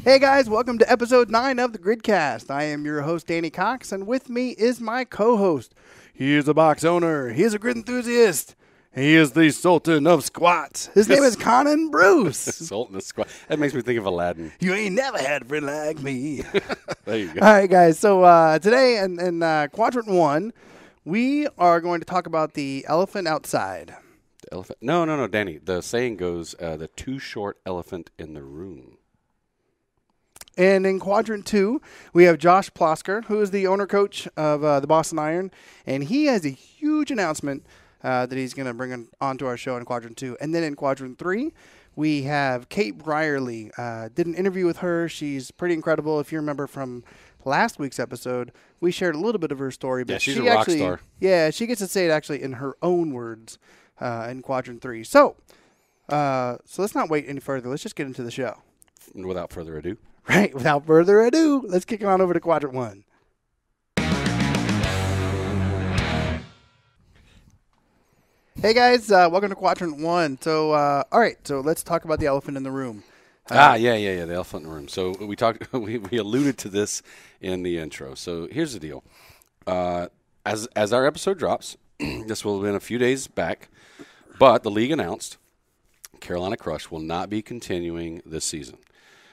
Hey guys, welcome to episode 9 of the GridCast. I am your host, Danny Cox, and with me is my co-host. He is a box owner. He is a grid enthusiast. He is the Sultan of Squats. His name is Conan Bruce. Sultan of Squats. That makes me think of Aladdin. You ain't never had a friend like me. There you go. All right, guys. So today in Quadrant 1, we are going to talk about the elephant outside. The elephant? No, Danny. The saying goes, the too short elephant in the room. And in Quadrant 2, we have Josh Plosker, who is the owner-coach of the Boston Iron, and he has a huge announcement that he's going to bring onto our show in Quadrant 2. And then in Quadrant 3, we have Kate Brierley. Did an interview with her. She's pretty incredible. If you remember from last week's episode, we shared a little bit of her story. But yeah, she's a rock star. Yeah, she gets to say it actually in her own words in Quadrant 3. So let's not wait any further. Let's just get into the show. Without further ado. Right, without further ado, let's kick on over to Quadrant 1. Hey guys, welcome to Quadrant 1. So, all right, so let's talk about the elephant in the room. Yeah, the elephant in the room. So we talked, we alluded to this in the intro. So here's the deal. As our episode drops, this will have been a few days back, but the league announced Carolina Crush will not be continuing this season.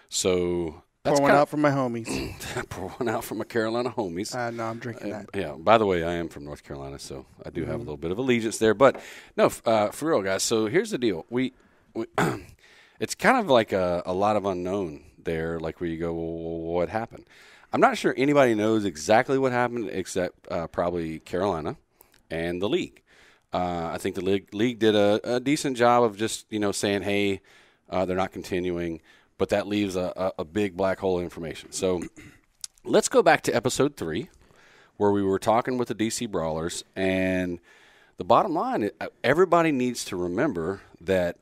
So that's pour one out from my homies. Pour one out from my Carolina homies. No, I'm drinking that. Yeah. By the way, I am from North Carolina, so I do have a little bit of allegiance there. But no, for real, guys. So here's the deal. We it's kind of like a lot of unknown there, like where you go, well, what happened? I'm not sure anybody knows exactly what happened, except probably Carolina and the league. I think the league did a decent job of just saying, hey, they're not continuing. But that leaves a big black hole of information. So let's go back to episode 3, where we were talking with the DC Brawlers. And the bottom line, everybody needs to remember that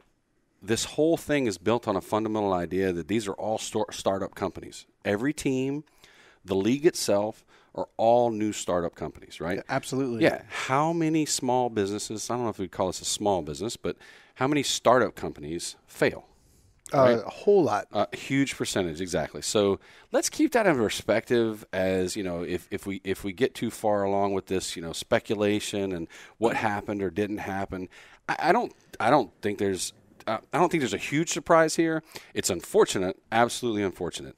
this whole thing is built on a fundamental idea that these are all startup companies. Every team, the league itself, are all new startup companies, right? Yeah, absolutely. Yeah. How many small businesses, I don't know if we'd call this a small business, but how many startup companies fail? Right? A whole lot. A huge percentage, exactly. So let's keep that in perspective. As if we get too far along with this, speculation and what happened or didn't happen, I don't think there's a huge surprise here. It's unfortunate, absolutely unfortunate.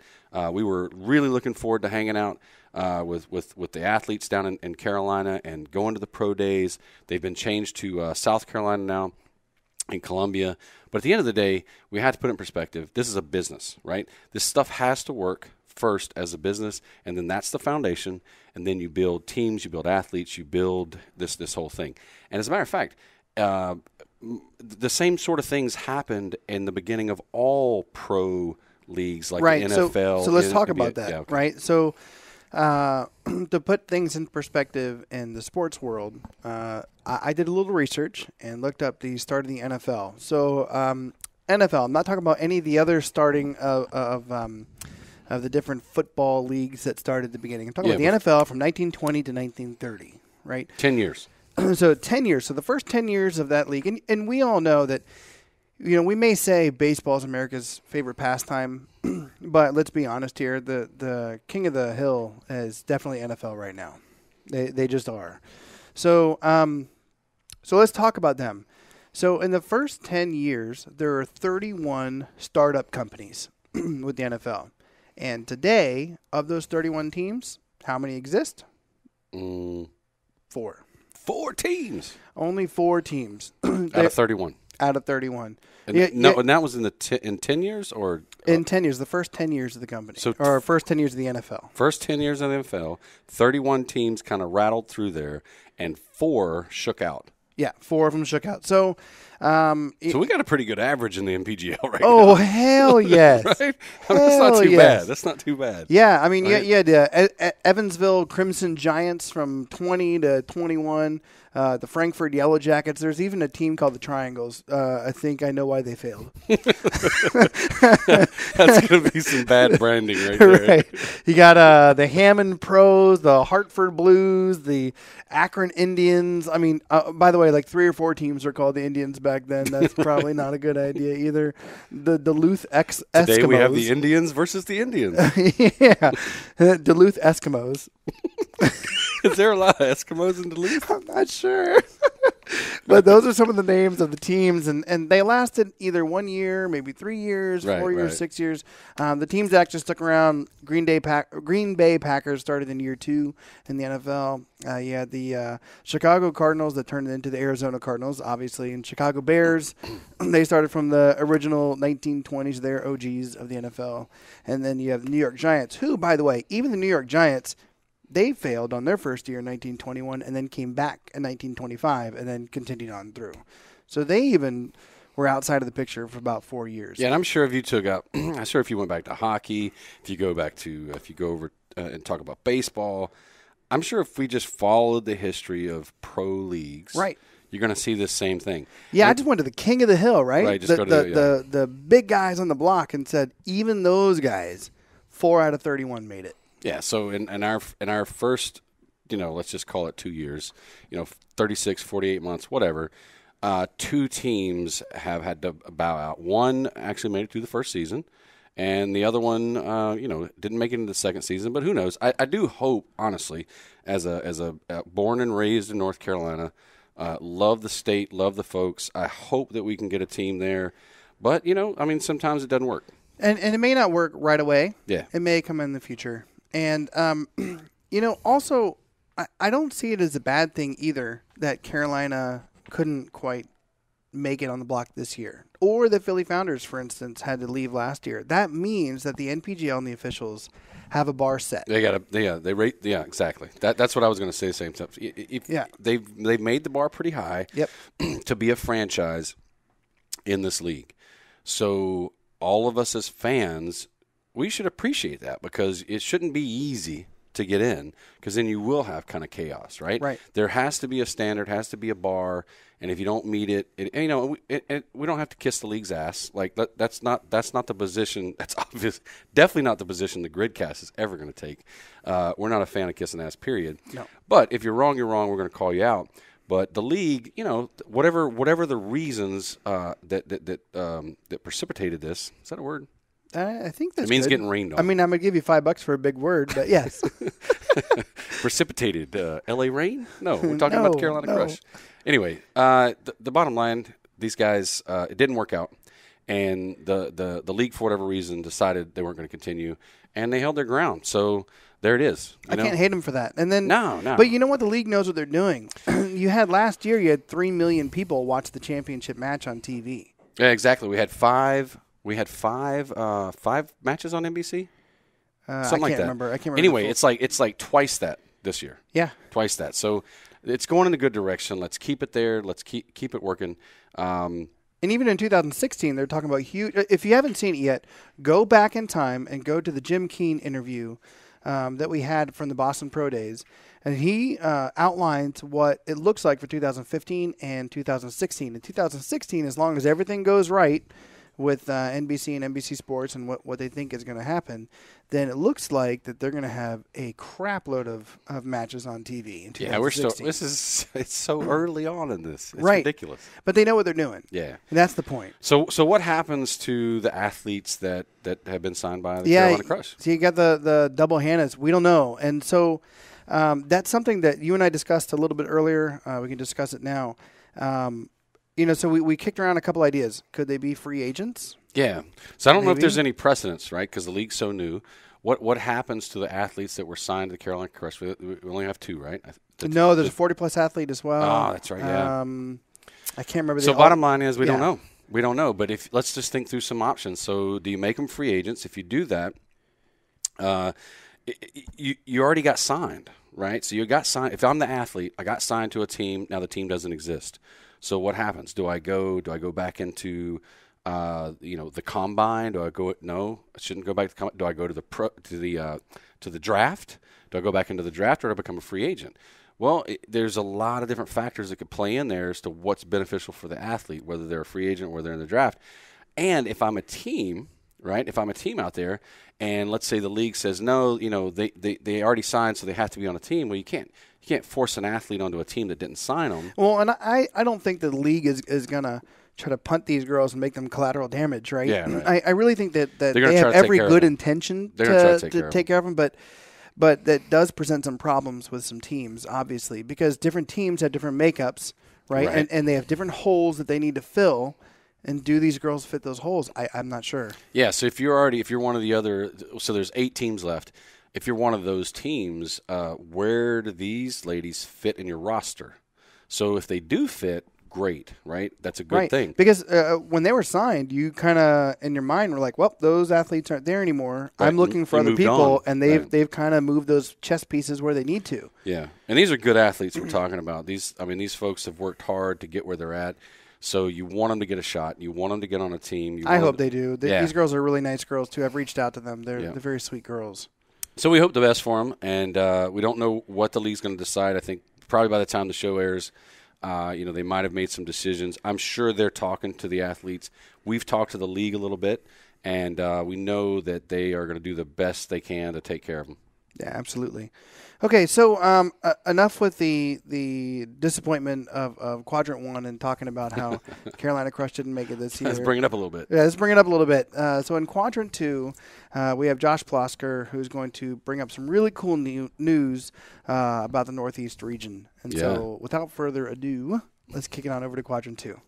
We were really looking forward to hanging out with the athletes down in Carolina and going to the pro days. They've been changed to South Carolina now. In Columbia. But at the end of the day, we have to put it in perspective. This is a business, right? This stuff has to work first as a business, and then that's the foundation. And then you build teams, you build athletes, you build this whole thing. And as a matter of fact, the same sort of things happened in the beginning of all pro leagues like the NFL. So let's talk about that, yeah, okay. right? So to put things in perspective in the sports world, I did a little research and looked up the start of the NFL. So NFL, I'm not talking about any of the other starting of the different football leagues that started at the beginning. I'm talking about the NFL from 1920 to 1930, right? 10 years. So 10 years. So the first 10 years of that league, and we all know that, we may say baseball is America's favorite pastime, but let's be honest here. The king of the hill is definitely NFL right now. They just are. So so let's talk about them. So in the first 10 years, there are 31 startup companies with the NFL. And today, of those 31 teams, how many exist? 4. 4 teams. Only 4 teams. Out of 31. Out of 31. And and that was in 10 years or? In 10 years, the first 10 years of the company. Or first 10 years of the NFL. First 10 years of the NFL, 31 teams kind of rattled through there, and 4 shook out. Yeah, 4 of them shook out. So so we got a pretty good average in the MPGL right now. Oh, hell yes. Right? That's not too bad. That's not too bad. Yeah, I mean, right? you had Evansville Crimson Giants from 20 to 21, the Frankfurt Yellow Jackets. There's even a team called the Triangles. I think I know why they failed. That's going to be some bad branding right there. Right. You got the Hammond Pros, the Hartford Blues, the Akron Indians. I mean, by the way, like 3 or 4 teams are called the Indians back back then. That's probably not a good idea either. The Duluth Eskimos. Today we have the Indians versus the Indians. Yeah, Duluth Eskimos. Is there a lot of Eskimos in Duluth? I'm not sure. But those are some of the names of the teams, and they lasted either 1 year, maybe 3 years, 4 years, 6 years. The teams actually stuck around. Green Bay Packers started in year 2 in the NFL. You had the Chicago Cardinals that turned into the Arizona Cardinals, obviously, and Chicago Bears. They started from the original 1920s. They're OGs of the NFL. And then you have the New York Giants, who, by the way, even the New York Giants, they failed on their first year in 1921 and then came back in 1925 and then continued on through. So they even were outside of the picture for about 4 years. Yeah, and I'm sure if you took out, I'm sure if you went back to hockey, if you go over and talk about baseball, I'm sure if we just followed the history of pro leagues, right, you're going to see this same thing. Yeah, I just went to the king of the hill, right? Right, just go to the big guys on the block and said even those guys, 4 out of 31 made it. Yeah, so in our first, let's just call it 2 years, 36, 48 months, whatever, 2 teams have had to bow out. One actually made it through the first season, and the other one, didn't make it into the second season. But who knows? I do hope, honestly, as a born and raised in North Carolina, love the state, love the folks. I hope that we can get a team there. But sometimes it doesn't work, and it may not work right away. Yeah, it may come in the future. And, also, I don't see it as a bad thing either that Carolina couldn't quite make it on the block this year. Or the Philly Founders, for instance, had to leave last year. That means that the NPGL and the officials have a bar set. They rate, exactly. That's what I was going to say, the same stuff. They've made the bar pretty high to be a franchise in this league. So all of us as fans, we should appreciate that because it shouldn't be easy to get in because then you will have kind of chaos, right? Right. There has to be a standard, has to be a bar, and if you don't meet it, we don't have to kiss the league's ass. Like that's not the position. That's obvious. Definitely not the position the GridCast is ever going to take. We're not a fan of kissing ass, period. No. But if you're wrong, you're wrong. We're going to call you out. But the league, whatever the reasons that precipitated this, is that a word? I think that's it means good. Getting rained on. I mean, I'm going to give you $5 for a big word, but yes. Precipitated. L.A. rain? No, we're talking about the Carolina Crush. Anyway, the bottom line, these guys, it didn't work out. And the league, for whatever reason, decided they weren't going to continue. And they held their ground. So there it is. I can't hate them for that. And then No. But you know what? The league knows what they're doing. Last year, you had 3 million people watch the championship match on TV. Yeah, exactly. We had five matches on NBC. Something like that. I can't remember. Anyway, it's like twice that this year. Yeah, twice that. So it's going in a good direction. Let's keep it there. Let's keep it working. And even in 2016, they're talking about huge. If you haven't seen it yet, go back in time and go to the Jim Keane interview that we had from the Boston Pro Days, and he outlines what it looks like for 2015 and 2016. In 2016, as long as everything goes right with NBC and NBC Sports and what they think is going to happen, then it looks like that they're going to have a crap load of matches on TV in 2016. It's so early on in this. It's right. ridiculous. But they know what they're doing. Yeah. And that's the point. So what happens to the athletes that have been signed by the Carolina Crush? So you got the double Hannahs. We don't know. And so that's something that you and I discussed a little bit earlier. We can discuss it now. So we kicked around a couple ideas. Could they be free agents? Yeah. So I don't know if there's any precedence, right? Because the league's so new. What happens to the athletes that were signed to the Carolina Crush? We only have 2, right? No, there's a 40-plus athlete as well. Oh, that's right, yeah. I can't remember. So bottom line is we don't know. We don't know. But let's just think through some options. So do you make them free agents? If you do that, you already got signed, right? So you got signed. If I'm the athlete, I got signed to a team. Now the team doesn't exist. So what happens? Do I go back into the combine? Do I go? No, I shouldn't go back to the combine. Do I go to the draft? Do I go back into the draft, or do I become a free agent? Well, there's a lot of different factors that could play in there as to what's beneficial for the athlete, whether they're a free agent or whether they're in the draft. And if I'm a team, right? If I'm a team out there, and let's say the league says no, they already signed, so they have to be on a team. Well, you can't force an athlete onto a team that didn't sign them. Well, and I don't think the league is going to try to punt these girls and make them collateral damage, right? Yeah, right. I really think that They have every good intention to take care of them, but that does present some problems with some teams, obviously, because different teams have different makeups, right? And they have different holes that they need to fill. And do these girls fit those holes? I'm not sure. Yeah, so if you're one of the other, so there's 8 teams left. If you're one of those teams, where do these ladies fit in your roster? So if they do fit, great, right? That's a good thing. Because when they were signed, you kind of, in your mind, were like, well, those athletes aren't there anymore. Right. I'm looking for other people, and they've kind of moved those chess pieces where they need to. Yeah, and these are good athletes we're talking about. These folks have worked hard to get where they're at. So you want them to get a shot. You want them to get on a team. I hope they do. These girls are really nice girls, too. I've reached out to them. They're very sweet girls. So we hope the best for them, and we don't know what the league's going to decide. I think probably by the time the show airs, they might have made some decisions. I'm sure they're talking to the athletes. We've talked to the league a little bit, and we know that they are going to do the best they can to take care of them. Yeah, absolutely. Okay, so enough with the disappointment of Quadrant 1 and talking about how Carolina Crush didn't make it this year. Let's bring it up a little bit. Yeah, let's bring it up a little bit. So in Quadrant 2, we have Josh Plosker, who's going to bring up some really cool news about the Northeast region. And so without further ado, let's kick it on over to Quadrant 2.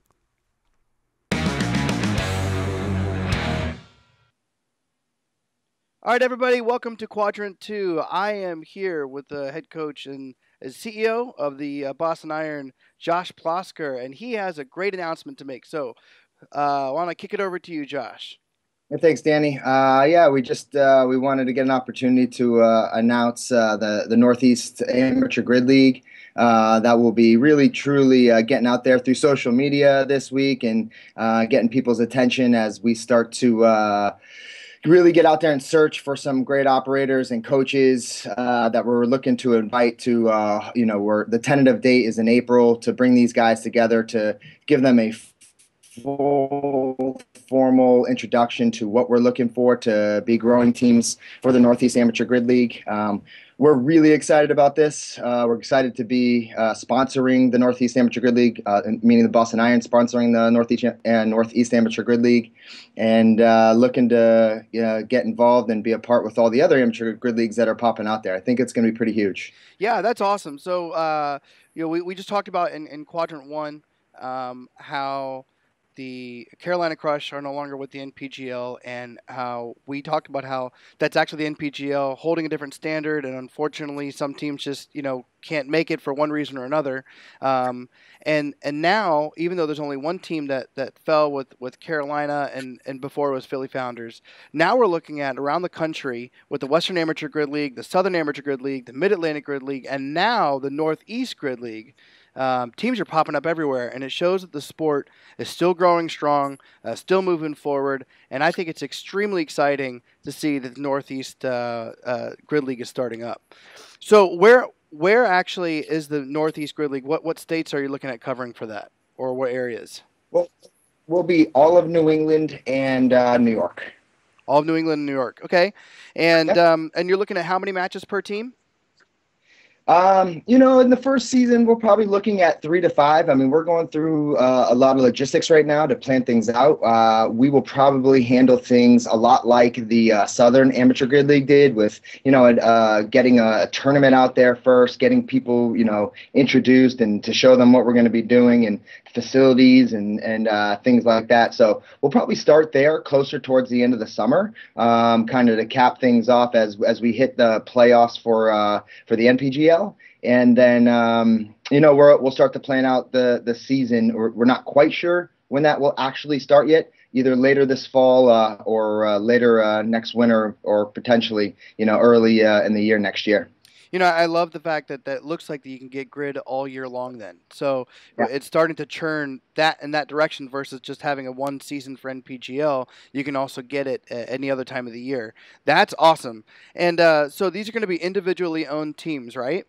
All right, everybody, welcome to Quadrant 2. I am here with the head coach and CEO of the Boston Iron, Josh Plosker, and he has a great announcement to make. So I want to kick it over to you, Josh. Yeah, thanks, Danny. We just we wanted to get an opportunity to announce the Northeast Amateur Grid League. That will be really, truly getting out there through social media this week and getting people's attention as we start to really get out there and search for some great operators and coaches that we're looking to invite to, the tentative date is in April to bring these guys together to give them a full formal introduction to what we're looking for to be growing teams for the Northeast Amateur Grid League. We're really excited about this. We're excited to be sponsoring the Northeast Amateur Grid League, meaning the Boston Iron sponsoring the Northeast Amateur Grid League, and looking to get involved and be a part with all the other amateur grid leagues that are popping out there. I think it's going to be pretty huge. Yeah, that's awesome. So, we just talked about in Quadrant 1 how the Carolina Crush are no longer with the NPGL, and how we talked about how that's actually the NPGL holding a different standard, and unfortunately some teams just can't make it for one reason or another. And now, even though there's only one team that fell with Carolina and before it was Philly Founders, now we're looking at around the country with the Western Amateur Grid League, the Southern Amateur Grid League, the Mid-Atlantic Grid League, and now the Northeast Grid League. Teams are popping up everywhere, and it shows that the sport is still growing strong, still moving forward, and I think it's extremely exciting to see that the Northeast Grid League is starting up. So where actually is the Northeast Grid League? What states are you looking at covering for that, or what areas? Well, we'll be all of New England and New York. All of New England and New York, okay. And and you're looking at how many matches per team? In the first season, we're probably looking at 3 to 5. I mean, we're going through a lot of logistics right now to plan things out. We will probably handle things a lot like the Southern Amateur Grid League did with, getting a tournament out there first, getting people, introduced and to show them what we're going to be doing and facilities and things like that. So we'll probably start there closer towards the end of the summer, kind of to cap things off as we hit the playoffs for the NPGL. And then, we'll start to plan out the season. We're not quite sure when that will actually start yet, either later this fall or later next winter, or potentially, early in the year next year. I love the fact that it looks like that you can get grid all year long then. So it's starting to churn that in that direction versus just having a one season for NPGL. You can also get it any other time of the year. That's awesome. And so these are going to be individually owned teams, right?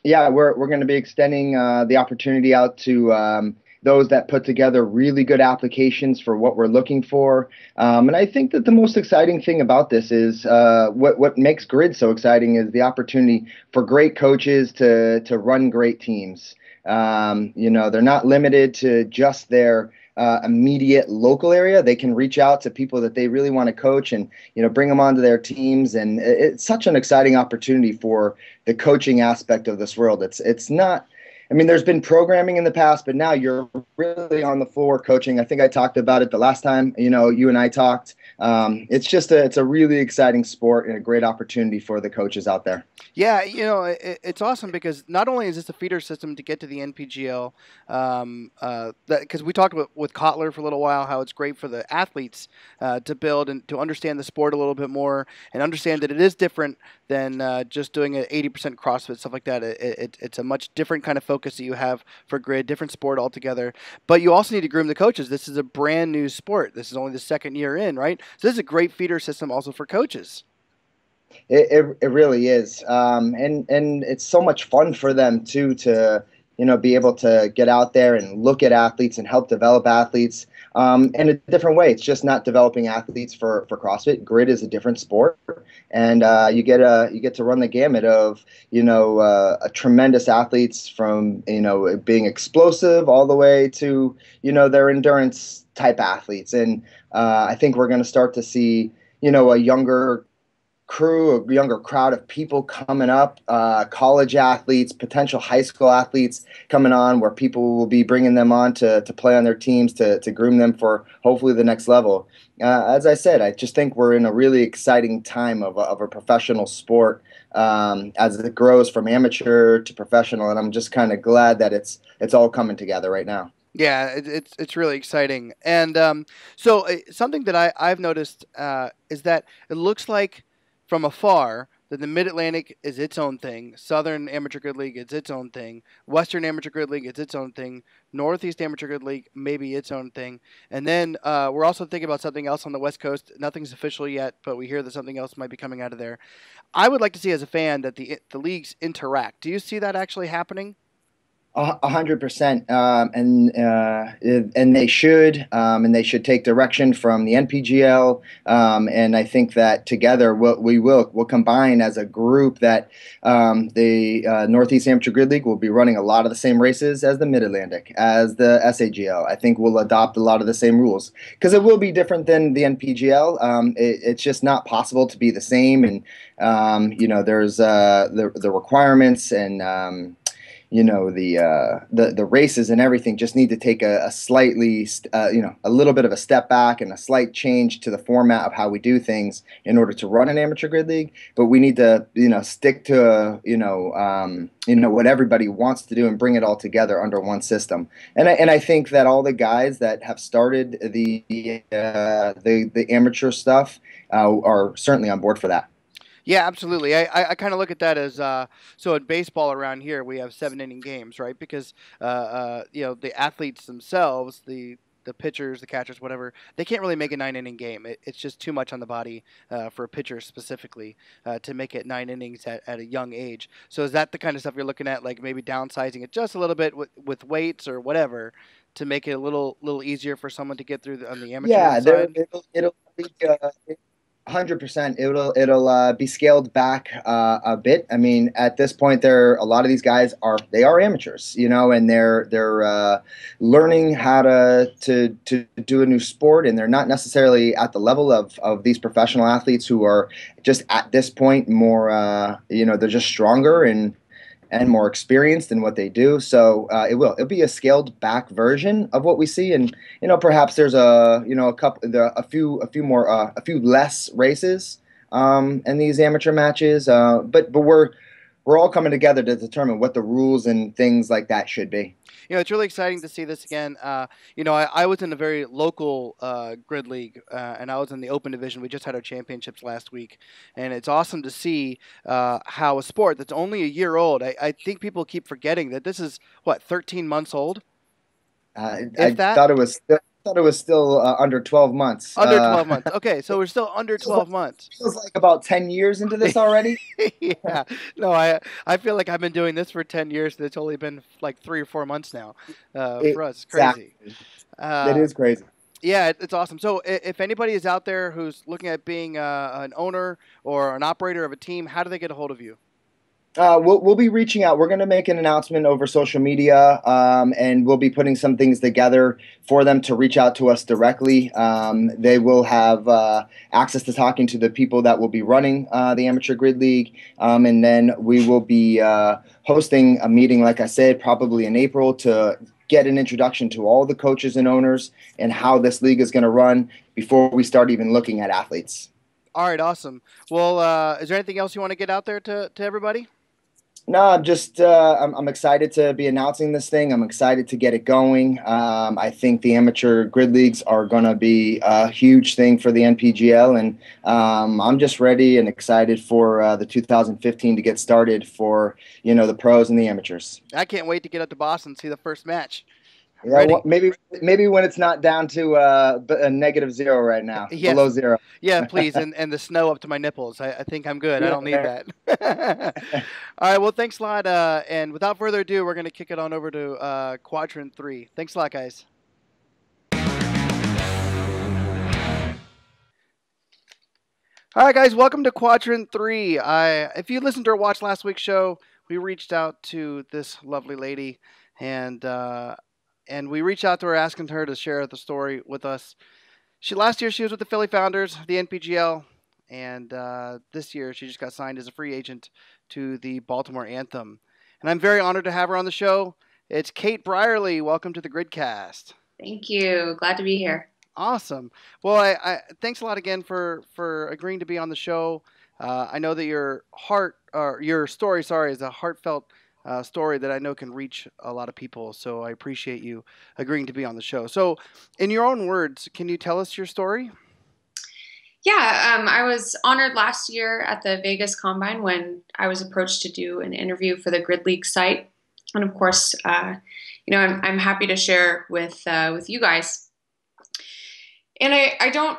Yeah, we're going to be extending the opportunity out to those that put together really good applications for what we're looking for. And I think that the most exciting thing about this is what makes Grid so exciting is the opportunity for great coaches to run great teams. They're not limited to just their immediate local area, they can reach out to people that they really want to coach and, bring them onto their teams. And it's such an exciting opportunity for the coaching aspect of this world. It's not, I mean, there's been programming in the past, but now you're really on the floor coaching. I think I talked about it the last time, you and I talked. It's a really exciting sport and a great opportunity for the coaches out there. Yeah, it's awesome because not only is this a feeder system to get to the NPGL, because we talked with Kotler for a little while how it's great for the athletes to build and to understand the sport a little bit more and understand that it is different than just doing an 80% CrossFit, stuff like that. It's a much different kind of focus that you have for grid, different sport altogether. But you also need to groom the coaches. This is a brand new sport. This is only the second year in, right? So this is a great feeder system also for coaches. It really is, and it's so much fun for them too to be able to get out there and look at athletes and help develop athletes in a different way. It's just not developing athletes for CrossFit. Grid is a different sport, and you get to run the gamut of a tremendous athletes from being explosive all the way to their endurance type athletes, and I think we're going to start to see a younger crowd of people coming up, college athletes, potential high school athletes coming on, where people will be bringing them on to play on their teams to groom them for hopefully the next level. As I said, I just think we're in a really exciting time of a professional sport as it grows from amateur to professional, and I'm just kind of glad that it's all coming together right now. Yeah, it's really exciting, and so something that I've noticed is that it looks like from afar that the Mid-Atlantic is its own thing, Southern Amateur Grid League is its own thing, Western Amateur Grid League is its own thing, Northeast Amateur Grid League maybe its own thing, and then we're also thinking about something else on the West Coast. Nothing's official yet, but we hear that something else might be coming out of there. I would like to see as a fan that the leagues interact. Do you see that actually happening? 100%, and they should take direction from the NPGL, and I think that together we'll combine as a group that the Northeast Amateur Grid League will be running a lot of the same races as the Mid Atlantic, as the SAGL. I think we'll adopt a lot of the same rules because it will be different than the NPGL. It's just not possible to be the same, and there's the requirements and the races and everything just need to take a slightly, a little bit of a step back and a slight change to the format of how we do things in order to run an amateur grid league. But we need to, stick to, what everybody wants to do and bring it all together under one system. And I think that all the guys that have started the amateur stuff are certainly on board for that. Yeah, absolutely. I kind of look at that as so in baseball around here we have 7-inning games, right? Because the athletes themselves, the pitchers, the catchers, whatever, they can't really make a 9-inning game. It's just too much on the body for a pitcher specifically to make it 9 innings at a young age. So is that the kind of stuff you're looking at, like maybe downsizing it just a little bit with weights or whatever to make it a little easier for someone to get through on the amateur side? It'll be 100%. It'll be scaled back a bit. I mean, at this point, a lot of these guys are amateurs, and they're learning how to do a new sport, and they're not necessarily at the level of these professional athletes who are just at this point more, they're just stronger and more experienced in what they do. So it'll be a scaled back version of what we see, and perhaps there's a few less races in these amateur matches. But we're all coming together to determine what the rules and things like that should be. It's really exciting to see this again. I was in a very local grid league, and I was in the open division. We just had our championships last week, and it's awesome to see how a sport that's only a year old. I think people keep forgetting that this is 13 months old. I thought it was still under 12 months. Under 12 months. Okay, so we're still under 12 months. Feels like about 10 years into this already. Yeah. No, I feel like I've been doing this for 10 years. And it's only been like 3 or 4 months now for us. It's crazy. That is crazy. Yeah, it's awesome. So if anybody is out there who's looking at being an owner or an operator of a team, how do they get a hold of you? We'll be reaching out. We're going to make an announcement over social media, and we'll be putting some things together for them to reach out to us directly. They will have access to talking to the people that will be running the Amateur Grid League, and then we will be hosting a meeting, like I said, probably in April to get an introduction to all the coaches and owners and how this league is going to run before we start even looking at athletes. All right, awesome. Well, is there anything else you want to get out there to everybody? No, I'm just I'm excited to be announcing this thing. I'm excited to get it going. I think the amateur grid leagues are going to be a huge thing for the NPGL, and I'm just ready and excited for the 2015 to get started for the pros and the amateurs. I can't wait to get up to Boston and see the first match. Yeah, well, maybe when it's not down to a -0 right now, yes. below 0. Yeah, please, and the snow up to my nipples. I think I'm good. I don't need that. All right, well, thanks a lot. And without further ado, we're going to kick it on over to Quadrant 3. Thanks a lot, guys. All right, guys, welcome to Quadrant 3. If you listened or watched last week's show, we reached out to this lovely lady, and we reached out to her asking her to share the story with us. Last year she was with the Philly Founders, the NPGL, and this year she just got signed as a free agent to the Baltimore Anthem. And I'm very honored to have her on the show. It's Kate Brierley. Welcome to the GridCast. Thank you. Glad to be here. Awesome. Well, I thanks a lot again for agreeing to be on the show. I know that your story is a heartfelt story that I know can reach a lot of people. So I appreciate you agreeing to be on the show. So in your own words, can you tell us your story? Yeah, I was honored last year at the Vegas Combine when I was approached to do an interview for the Grid League site. And of course, I'm happy to share with you guys. And I don't,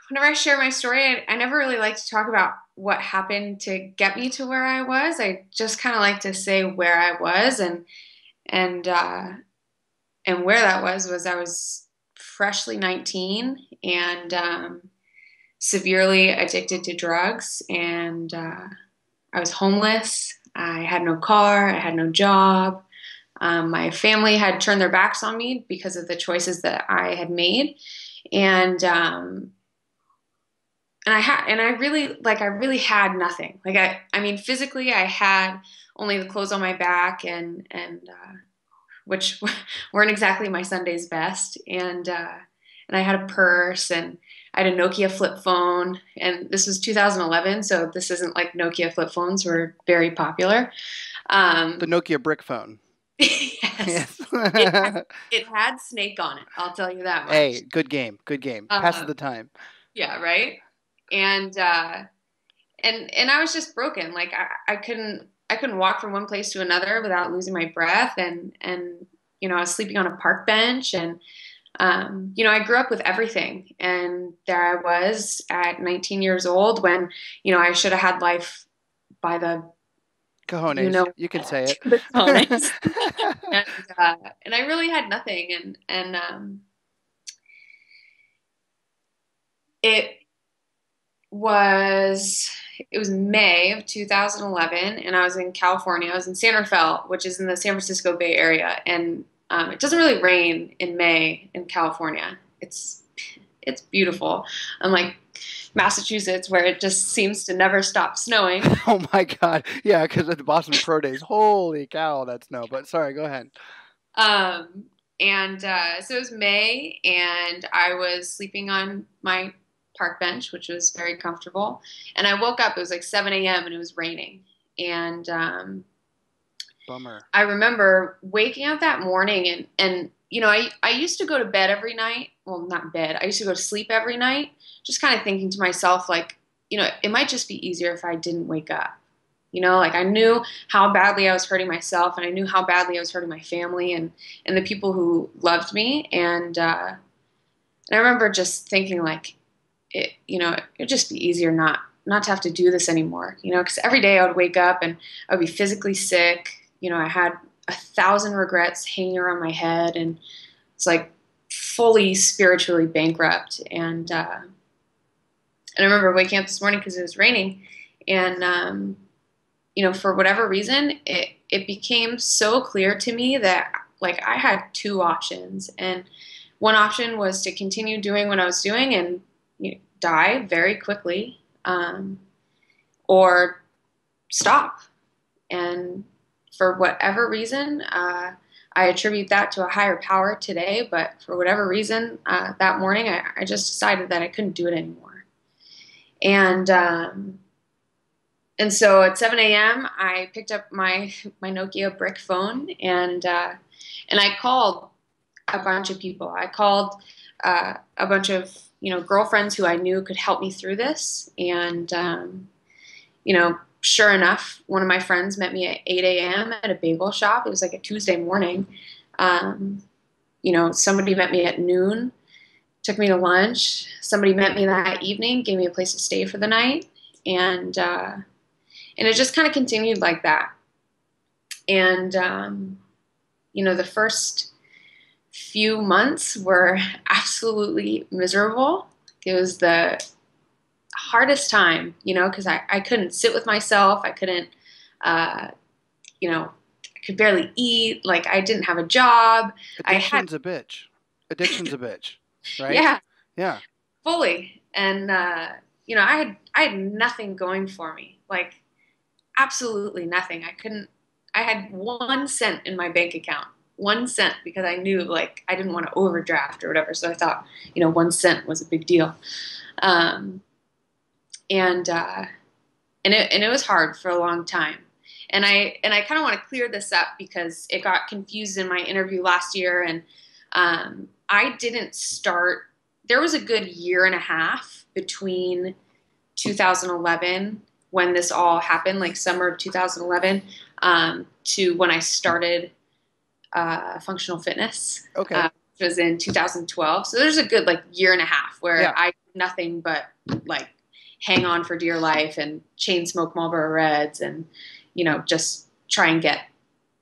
whenever I share my story, I never really like to talk about what happened to get me to where I was. I just kind of like to say where I was, and where that was I was freshly 19 and severely addicted to drugs, and I was homeless. I had no car. I had no job. My family had turned their backs on me because of the choices that I had made, and I really had nothing. I mean, physically, I had only the clothes on my back, and which weren't exactly my Sunday's best. And I had a purse, and I had a Nokia flip phone. And this was 2011, so this isn't like Nokia flip phones were very popular. The Nokia brick phone. Yes. It had Snake on it. I'll tell you that much. Hey, good game. Passes the time. Yeah, right. And I was just broken. Like I couldn't walk from one place to another without losing my breath. And I was sleeping on a park bench, and I grew up with everything. And there I was at 19 years old when, I should have had life by the cojones. You can say it. The cojones. And I really had nothing. And it was May of 2011, and I was in California. I was in San Rafael, which is in the San Francisco Bay Area, and it doesn't really rain in May in California. It's beautiful, unlike Massachusetts, where it just seems to never stop snowing. Oh my God! Yeah, because at the Boston Pro Days, holy cow, that snow. But sorry, go ahead. So it was May, and I was sleeping on my park bench, which was very comfortable. And I woke up, it was like 7 a.m. and it was raining. And bummer. I remember waking up that morning and I used to go to bed every night. Well, not bed. I used to go to sleep every night, just kind of thinking to myself, like, it might just be easier if I didn't wake up. Like I knew how badly I was hurting myself, and I knew how badly I was hurting my family and the people who loved me. And I remember just thinking, like, it'd just be easier not to have to do this anymore, because every day I would wake up and I would be physically sick. I had 1,000 regrets hanging around my head, and it's like fully spiritually bankrupt. And I remember waking up this morning because it was raining, and for whatever reason, it became so clear to me that like I had two options, and one option was to continue doing what I was doing and die very quickly, or stop. And for whatever reason, I attribute that to a higher power today. But for whatever reason, that morning, I just decided that I couldn't do it anymore. And so at 7 a.m., I picked up my Nokia brick phone, and I called a bunch of people. I called a bunch of girlfriends who I knew could help me through this. And sure enough, one of my friends met me at 8 a.m. at a bagel shop. It was like a Tuesday morning. Somebody met me at noon, took me to lunch. Somebody met me that evening, gave me a place to stay for the night, and it just kind of continued like that. And the first few months were absolutely miserable. It was the hardest time, because I couldn't sit with myself. I couldn't, I could barely eat. Like, I didn't have a job. Addiction's a bitch. Addiction's a bitch, right? Yeah. Yeah. Fully. And, I had nothing going for me. Like, absolutely nothing. I had 1 cent in my bank account. 1 cent, because I knew like I didn't want to overdraft or whatever. So I thought, 1 cent was a big deal. And it was hard for a long time. And I kind of want to clear this up because it got confused in my interview last year. And I didn't start, there was a good year and a half between 2011, when this all happened, like summer of 2011, to when I started functional fitness. Okay. Which was in 2012. So there's a good like year and a half where I did nothing but like hang on for dear life and chain smoke Marlboro Reds and, just try and get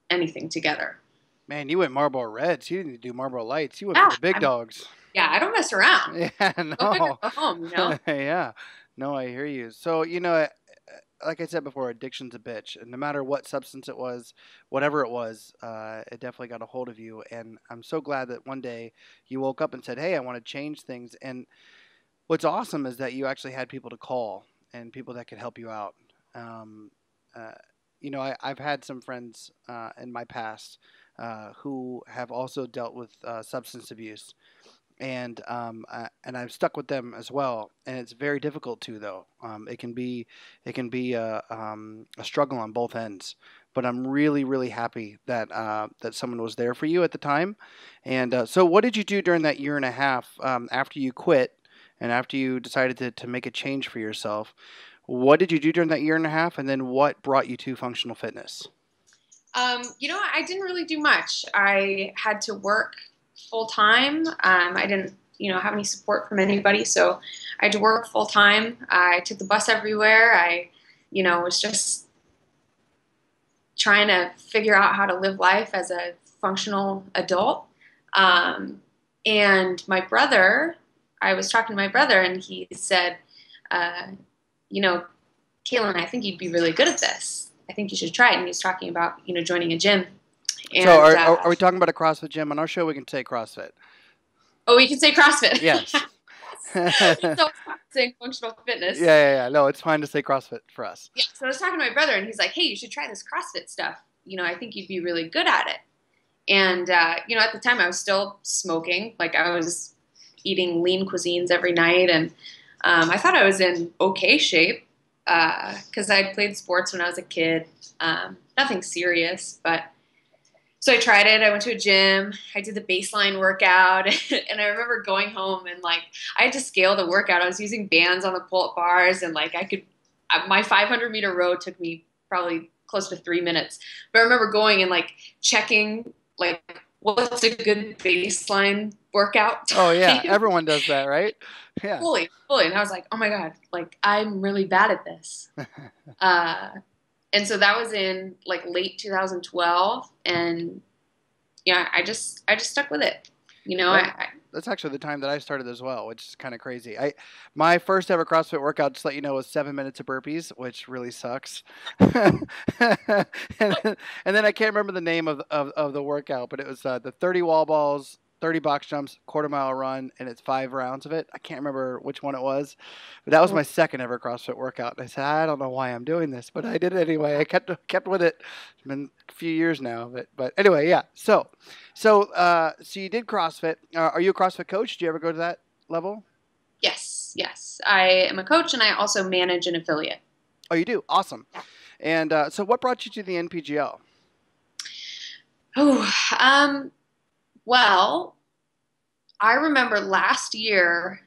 anything together. Man, you went Marlboro Reds. You didn't do Marlboro Lights. You went for the big dogs. Yeah, I don't mess around. Yeah, no. Go home, Yeah. No, I hear you. So, like I said before, addiction's a bitch. And no matter what substance it was, whatever it was, it definitely got a hold of you. And I'm so glad that one day you woke up and said, hey, I want to change things. And what's awesome is that you actually had people to call and people that could help you out. I've had some friends in my past who have also dealt with substance abuse. And I've stuck with them as well, and it's very difficult too. Though it can be a struggle on both ends. But I'm really, really happy that that someone was there for you at the time. And so, what did you do during that year and a half after you quit and after you decided to make a change for yourself? What did you do during that year and a half, and then what brought you to functional fitness? I didn't really do much. I had to work full time. I didn't, have any support from anybody, so I had to work full time. I took the bus everywhere. I, was just trying to figure out how to live life as a functional adult. And my brother, I was talking to my brother, and he said, Caitlin, I think you'd be really good at this. I think you should try it. And he was talking about, joining a gym. And, so are we talking about a CrossFit gym? On our show, we can say CrossFit. Oh, we can say CrossFit. Yes. So saying functional fitness. Yeah. No, it's fine to say CrossFit for us. Yeah. So I was talking to my brother, and he's like, hey, you should try this CrossFit stuff. I think you'd be really good at it. And, at the time I was still smoking. Like, I was eating lean cuisines every night. And I thought I was in okay shape because I played sports when I was a kid. Nothing serious, but so I tried it. I went to a gym. I did the baseline workout, and I remember going home and like I had to scale the workout. I was using bands on the pull-up bars, and like my 500-meter row took me probably close to 3 minutes. But I remember going and like checking like what's a good baseline workout time? Oh yeah, everyone does that, right? Yeah. Fully. And I was like, oh my God, like I'm really bad at this. And so that was in like late 2012, and yeah, I just stuck with it. You know, That's actually the time that I started as well, which is kind of crazy. My first ever CrossFit workout, just to let you know, was 7 minutes of burpees, which really sucks. and, then I can't remember the name of the workout, but it was the 30 wall balls, 30 box jumps, quarter-mile run, and it's 5 rounds of it. I can't remember which one it was, but that was my second ever CrossFit workout. And I said, I don't know why I'm doing this, but I did it anyway. I kept with it. It's been a few years now, but anyway, yeah. So you did CrossFit. Are you a CrossFit coach? Do you ever go to that level? Yes. I am a coach, and I also manage an affiliate. Oh, you do? Awesome. And so what brought you to the NPGL? Well, I remember last year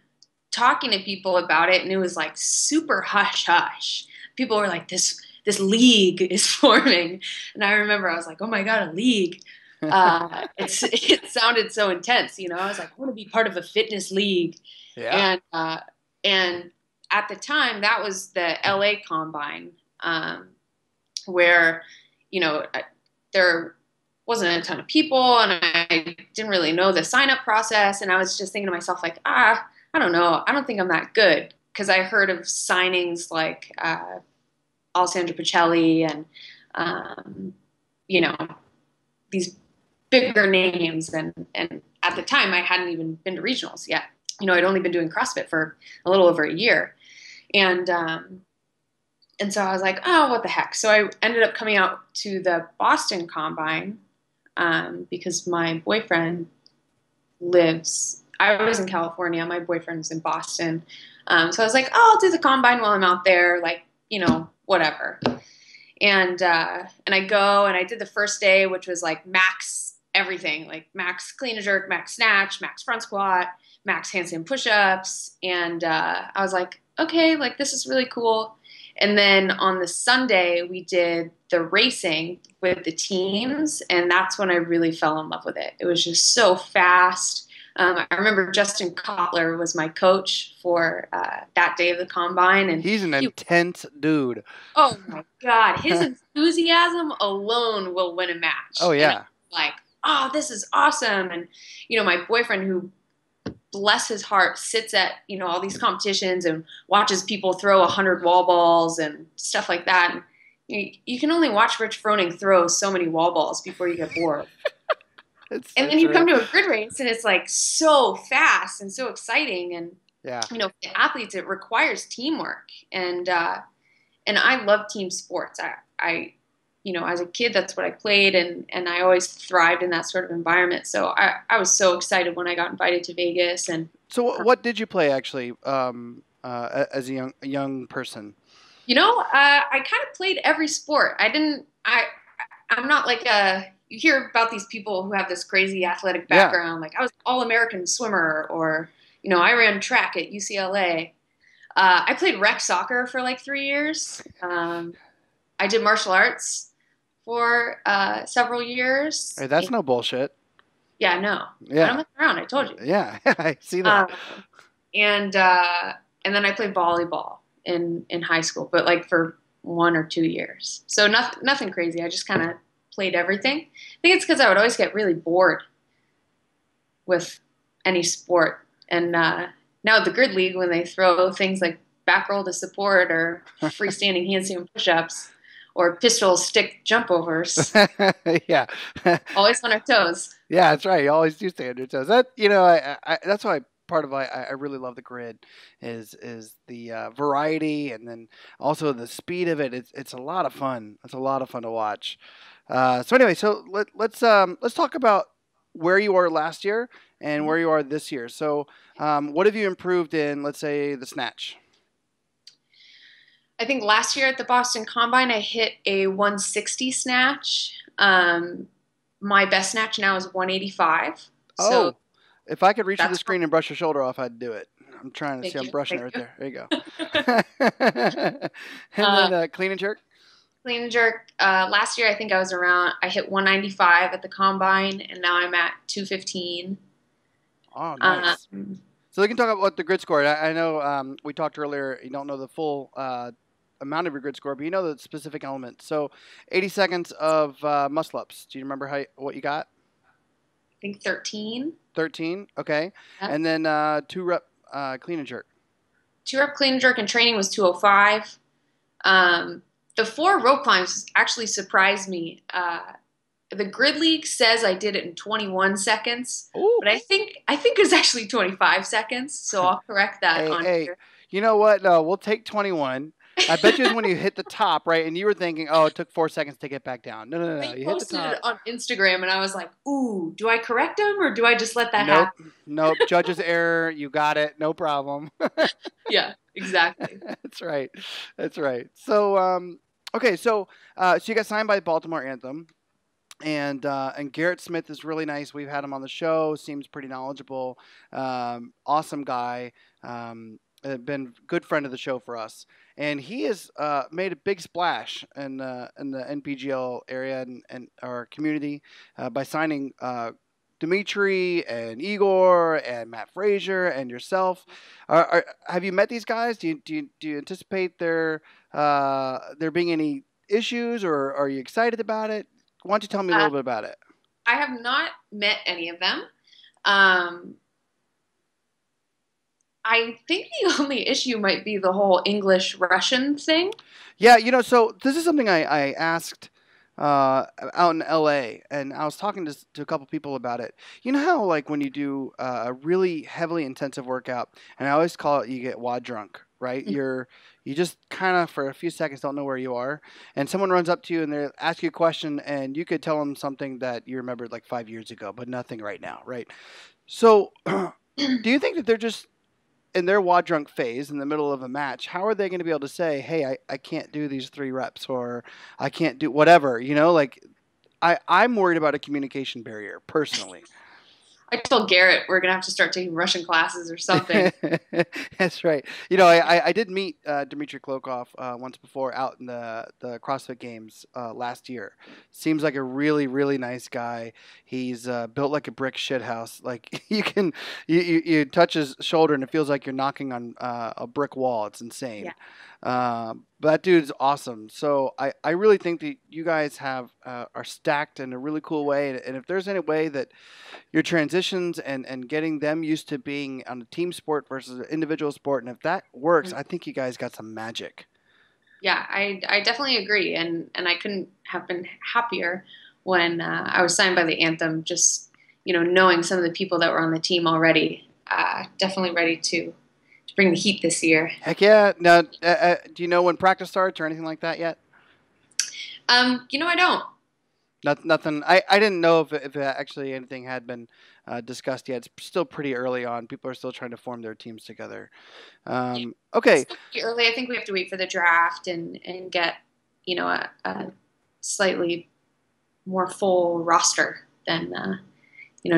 talking to people about it, and it was like super hush hush. People were like, this league is forming. And I remember I was like, oh my God, a league. It sounded so intense, you know. I was like, I want to be part of a fitness league. Yeah. And at the time, that was the LA Combine, where, you know, there wasn't a ton of people, and I didn't really know the sign-up process, and I was just thinking to myself, like, I don't know. I don't think I'm that good, because I heard of signings like Alessandro Pacelli and, you know, these bigger names, and at the time, I hadn't even been to regionals yet. You know, I'd only been doing CrossFit for a little over a year, and so I was like, oh, what the heck? So I ended up coming out to the Boston Combine, because my boyfriend I was in California. My boyfriend was in Boston. So I was like, oh, I'll do the Combine while I'm out there, like, you know, whatever. And I go, and I did the first day, which was like max everything, like max clean and jerk, max snatch, max front squat, max handstand push-ups. And I was like, okay, like this is really cool. And then on the Sunday, we did the racing with the teams, and that's when I really fell in love with it. It was just so fast. I remember Justin Kotler was my coach for that day of the Combine. And he's an intense dude. Oh, my God. His enthusiasm alone will win a match. Oh, yeah. And like, oh, this is awesome. And, you know, my boyfriend, who, bless his heart, sits at, you know, all these competitions and watches people throw 100 wall balls and stuff like that. And you can only watch Rich Froning throw so many wall balls before you get bored. And then you come to a grid race, and it's like so fast and so exciting. And, you know, for the athletes, it requires teamwork. And I love team sports. I you know, as a kid, that's what I played, and I always thrived in that sort of environment. So I was so excited when I got invited to Vegas. And so, what did you play actually as a young person? You know, I kind of played every sport. I'm not like you hear about these people who have this crazy athletic background. Like I was All-American swimmer, or, you know, I ran track at UCLA. I played rec soccer for like 3 years. I did martial arts for several years. Hey, that's no bullshit. Yeah, no. Yeah. I don't mess around. I told you. Yeah, I see that. And then I played volleyball in high school, but like for 1 or 2 years. So nothing crazy. I just kind of played everything. I think it's because I would always get really bored with any sport. And now at the Grid League, when they throw things like back roll to support or freestanding handstand push-ups or pistol stick jump overs. Yeah. Always on our toes. Yeah, that's right. You always do stay on your toes. That, you know, I that's why part of why I really love the grid is the variety, and then also the speed of it. It's a lot of fun. It's a lot of fun to watch. So anyway, so let's talk about where you were last year and where you are this year. So what have you improved in, let's say, the snatch? I think last year at the Boston Combine, I hit a 160 snatch. My best snatch now is 185. Oh, so if I could reach to the screen and brush your shoulder off, I'd do it. I'm trying to see. I'm brushing it right there. There you go. And then clean and jerk? Clean and jerk. Last year, I think I hit 195 at the Combine, and now I'm at 215. Oh, nice. So we can talk about the grid score. I know we talked earlier, you don't know the full amount of your grid score, but you know the specific element. So 80 seconds of muscle ups. Do you remember what you got? think 13. 13. Okay. Yeah. And then 2-rep clean and jerk. 2-rep clean and jerk in training was 205. The 4 rope climbs actually surprised me. The Grid League says I did it in 21 seconds, Ooh. but I think it was actually 25 seconds. So I'll correct that on here. You know what? No, we'll take 21. I bet you it was when you hit the top, right? And you were thinking, oh, it took 4 seconds to get back down. No. You hit the top. It on Instagram, and I was like, ooh, do I correct them or do I just let that happen? Nope. Judge's error. You got it. No problem. Yeah, exactly. That's right. So, okay. So you got signed by Baltimore Anthem. And Garrett Smith is really nice. We've had him on the show. Seems pretty knowledgeable. Awesome guy. Been a good friend of the show for us. And he has made a big splash in the NPGL area and our community by signing Dimitri and Igor and Matt Frazier and yourself. Have you met these guys? Do you anticipate there being any issues, or are you excited about it? Why don't you tell me a little bit about it? I have not met any of them. I think the only issue might be the whole English-Russian thing. Yeah, so this is something I asked out in LA, and I was talking to a couple people about it. You know how, like, when you do a really heavily intensive workout, and I always call it you get WOD drunk, right? Mm-hmm. You just kind of for a few seconds don't know where you are, and someone runs up to you and they ask you a question, and you could tell them something that you remembered like 5 years ago, but nothing right now, right? So, do you think that they're just in their WOD drunk phase in the middle of a match? How are they going to be able to say, hey, I can't do these 3 reps, or I can't do whatever, like I'm worried about a communication barrier personally. I told Garrett we're going to have to start taking Russian classes or something. That's right. I did meet Dmitry Klokov once before out in the CrossFit Games last year. Seems like a really, really nice guy. He's built like a brick shithouse. Like you touch his shoulder and it feels like you're knocking on a brick wall. It's insane. Yeah. But that dude's awesome. So I really think that you guys are stacked in a really cool way. And if there's any way that your transitions and getting them used to being on a team sport versus an individual sport, and if that works, I think you guys got some magic. Yeah, I definitely agree. And I couldn't have been happier when I was signed by the Anthem, just, knowing some of the people that were on the team already. Definitely ready to bring the heat this year. Heck yeah. Now, do you know when practice starts or anything like that yet? I don't. Nothing. I didn't know if actually anything had been discussed yet. It's still pretty early on. People are still trying to form their teams together. Okay. It's still pretty early. I think we have to wait for the draft and get, a slightly more full roster than,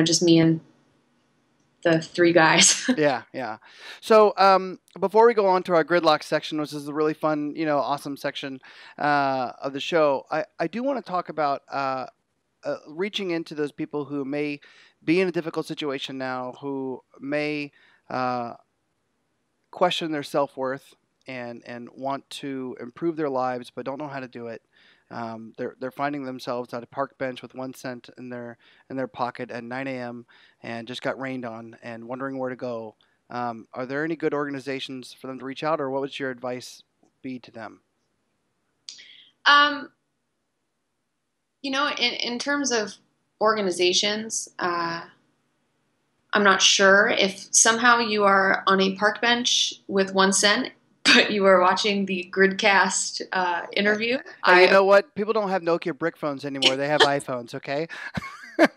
just me and the 3 guys. Yeah. So before we go on to our gridlock section, which is a really fun, awesome section of the show, I do want to talk about reaching into those people who may be in a difficult situation now, who may question their self-worth and want to improve their lives but don't know how to do it. They're finding themselves at a park bench with 1 cent in their pocket at 9 a.m. and just got rained on and wondering where to go. Are there any good organizations for them to reach out, or what would your advice be to them? In terms of organizations, I'm not sure if somehow you are on a park bench with 1 cent, but you are watching the GridCast interview. You know what? People don't have Nokia brick phones anymore. They have iPhones, okay? The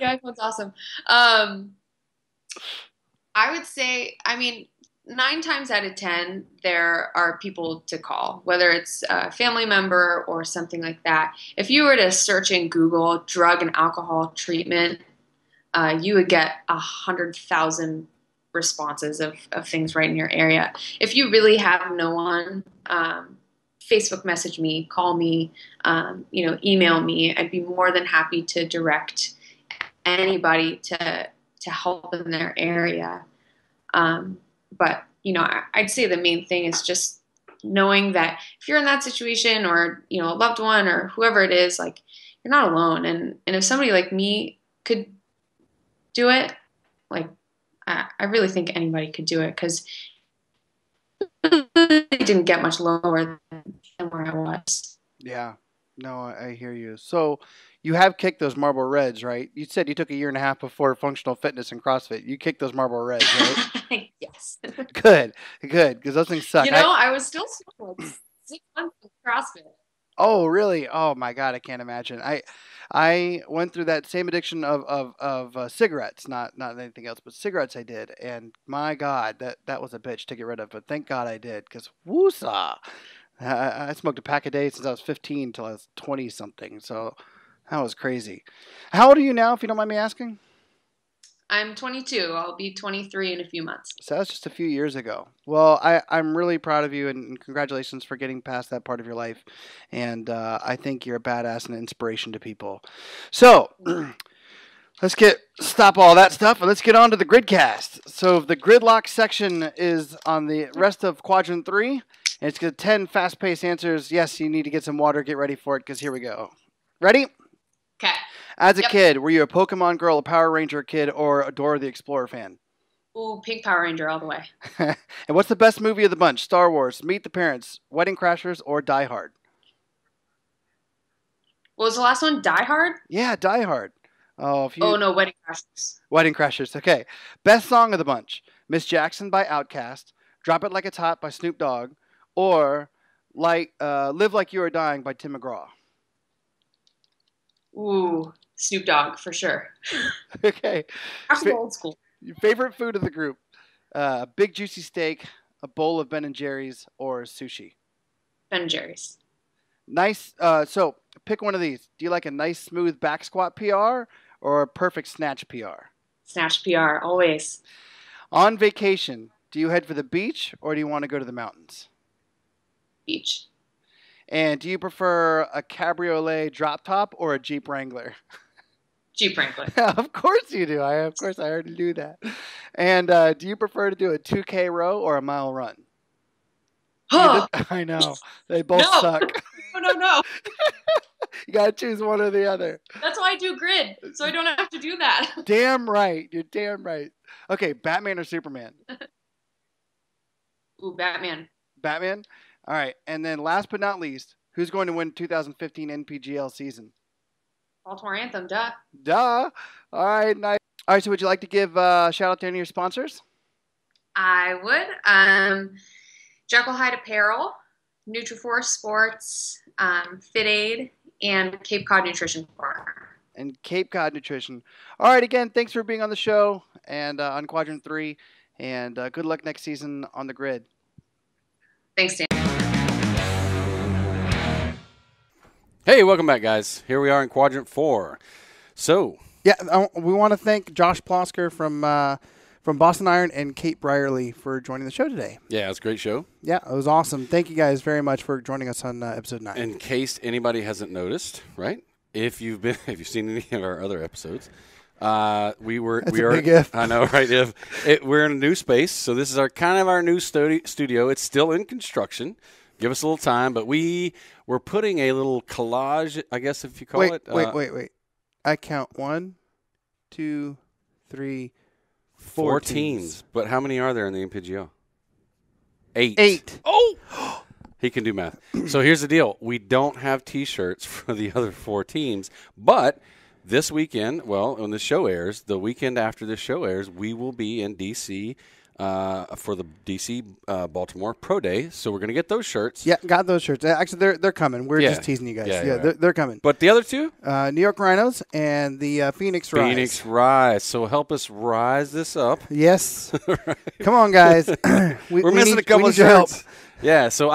iPhone's awesome. I would say, 9 times out of 10, there are people to call, whether it's a family member or something like that. If you were to search in Google drug and alcohol treatment, you would get 100,000 responses of things right in your area. If you really have no one, Facebook message me, call me, email me. I'd be more than happy to direct anybody to help in their area. But, I'd say the main thing is just knowing that if you're in that situation or, a loved one or whoever it is, like, you're not alone. And if somebody like me could do it, like I really think anybody could do it, because it didn't get much lower than where I was. Yeah. No, I hear you. So you have kicked those marble reds, right? You said you took a year and a half before functional fitness and CrossFit. You kicked those marble reds, right? Yes. Good, because those things suck. I was still like 6 months of CrossFit. Oh, really? Oh my God, I can't imagine. I went through that same addiction of cigarettes, not anything else, but cigarettes I did, and my God, that was a bitch to get rid of. But thank God I did, because woosah. I smoked a pack a day since I was 15 till I was 20 something. So that was crazy. How old are you now, if you don't mind me asking? I'm 22. I'll be 23 in a few months. So that's just a few years ago. Well, I'm really proud of you, and congratulations for getting past that part of your life. And I think you're a badass and an inspiration to people. So let's stop all that stuff and let's get on to the GridCast. So the gridlock section is on the rest of Quadrant 3. And it's got 10 fast-paced answers. Yes, you need to get some water. Get ready for it, because here we go. Ready? Okay. As a kid, were you a Pokemon girl, a Power Ranger kid, or a Dora the Explorer fan? Ooh, Pink Power Ranger all the way. And what's the best movie of the bunch? Star Wars, Meet the Parents, Wedding Crashers, or Die Hard? What was the last one? Die Hard? Yeah, Die Hard. Oh no, Wedding Crashers. Wedding Crashers. Okay. Best song of the bunch: Miss Jackson by Outkast, Drop It Like It's Hot by Snoop Dogg, or Live Like You Are Dying by Tim McGraw. Ooh, Snoop Dogg for sure. Okay. Old school. Your favorite food of the group: big juicy steak, a bowl of Ben & Jerry's, or sushi? Ben & Jerry's. Nice. So pick one of these. Do you like a nice smooth back squat PR or a perfect snatch PR? Snatch PR, always. On vacation, do you head for the beach or do you want to go to the mountains? Beach. And do you prefer a cabriolet drop top or a Jeep Wrangler? Jeep Wrangler. Of course you do. I already knew that. And do you prefer to do a 2K row or a mile run? I know. They both suck. No. You got to choose one or the other. That's why I do grid, so I don't have to do that. Damn right. You're damn right. Okay, Batman or Superman? Ooh, Batman. Batman? All right. And then last but not least, who's going to win 2015 NPGL season? Baltimore Anthem, duh. Duh. All right, nice. All right, so would you like to give a shout out to any of your sponsors? I would. Jekyll Hyde Apparel, Nutriforce Sports, Fit Aid, and Cape Cod Nutrition Corner. And Cape Cod Nutrition. All right, again, thanks for being on the show and on Quadrant 3. And good luck next season on the grid. Thanks, Dan. Hey, welcome back, guys. Here we are in Quadrant 4. So, yeah, we want to thank Josh Plosker from Boston Iron and Kate Brierley for joining the show today. yeah, it's a great show. Yeah, it was awesome. Thank you guys very much for joining us on episode 9. In case anybody hasn't noticed, right? If you've seen any of our other episodes, we are. Big if. I know, right? We're in a new space, so this is our new studio. It's still in construction. Give us a little time, but we're putting a little collage, I guess, if you call it. Wait. I count 1, 2, 3, 4 teams. But how many are there in the NPGL? 8. 8. Oh! He can do math. So here's the deal. We don't have T-shirts for the other 4 teams, but this weekend, when the show airs, the weekend after this show airs, we will be in D.C., for the DC Baltimore Pro Day, so we're going to get those shirts. Yeah, got those shirts. Actually, they're coming. We're just teasing you guys. Yeah, they're coming. But the other 2? New York Rhinos and the Phoenix Rise. Phoenix Rise. So help us rise this up. Yes. Right. Come on, guys. We're missing a couple of shirts. Help. Yeah, so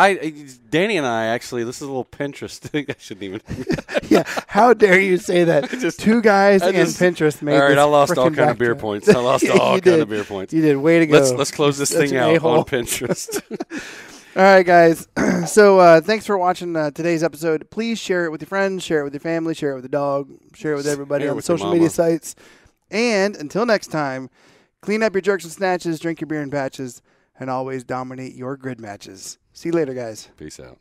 Danny and I actually, this is a little Pinterest thing. I shouldn't even. Yeah, how dare you say that? 2 guys and Pinterest made. All right, I lost all kind of beer points. I lost all kind of beer points. You did. Way to go. Let's close this thing out on Pinterest. All right, guys. So thanks for watching today's episode. Please share it with your friends, share it with your family, share it with the dog, share it with everybody on social media sites. And until next time, clean up your jerks and snatches, drink your beer in patches, and always dominate your grid matches. See you later, guys. Peace out.